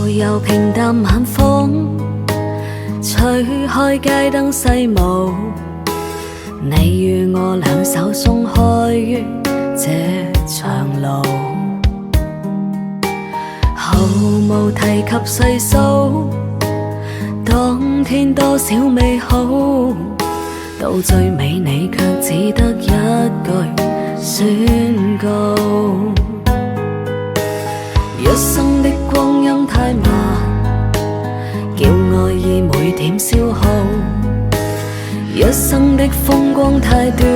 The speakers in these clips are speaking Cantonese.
悠平淡晚風，吹開街燈細霧，你與我兩手鬆開於這長路，毫無提及細數當天多少美好，到最尾你卻只得一句宣告。一生的光陰太慢，叫愛意每點消耗，一生的風光太短，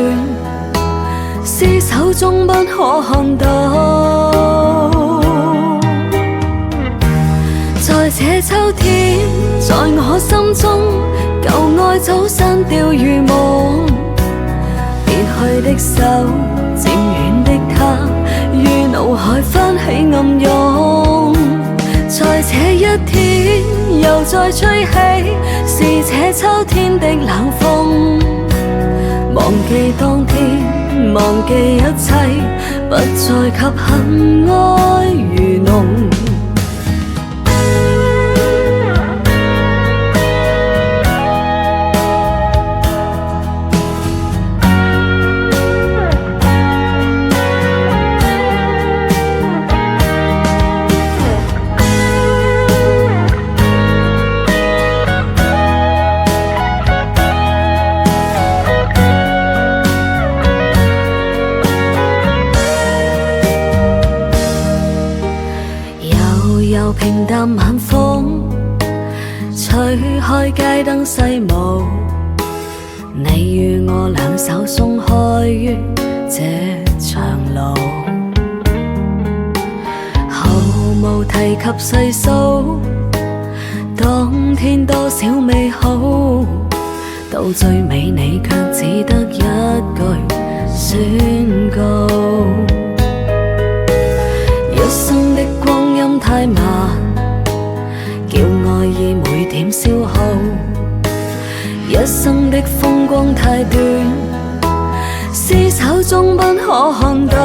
廝守終不可看到。在這秋天，在我心中，舊愛早散掉如夢，別去的手，漸遠的他，於腦海翻起暗湧。在這一天，又再吹起，是這秋天的冷風。忘記當天，忘記一切，不再給恨愛如濃。平淡晚風，吹開街燈細霧，你與我兩手鬆開於這長路，毫無提及細數當天多少美好，到最尾你卻只得一句宣告。一生的光陰太慢，叫愛意每點消耗，一生的風光太短，廝守終不可看到。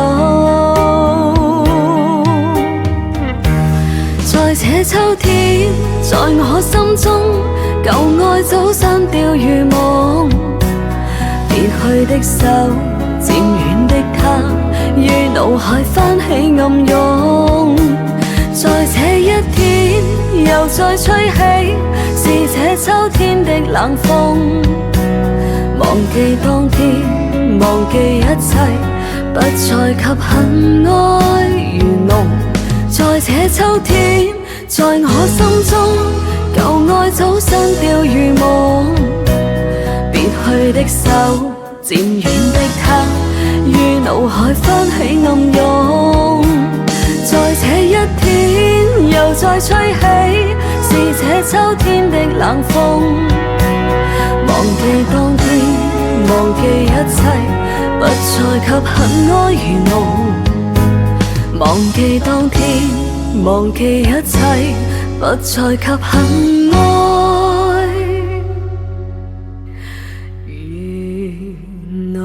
在這秋天，在我心中，舊愛早散掉如夢，別去的手，漸遠的他，於腦海翻起暗湧。在這一天，又再吹起，是這秋天的冷風。忘記當天，忘記一切，不再給恨愛如濃。在這秋天，在我心中，舊愛早散掉如夢，別去的手，漸遠的他，於腦海翻起暗湧。在這一天，又再吹起，是這秋天的冷風。忘記當天，忘記一切，不再給恨愛如濃。忘記當天，忘記一切，不再給恨愛如濃。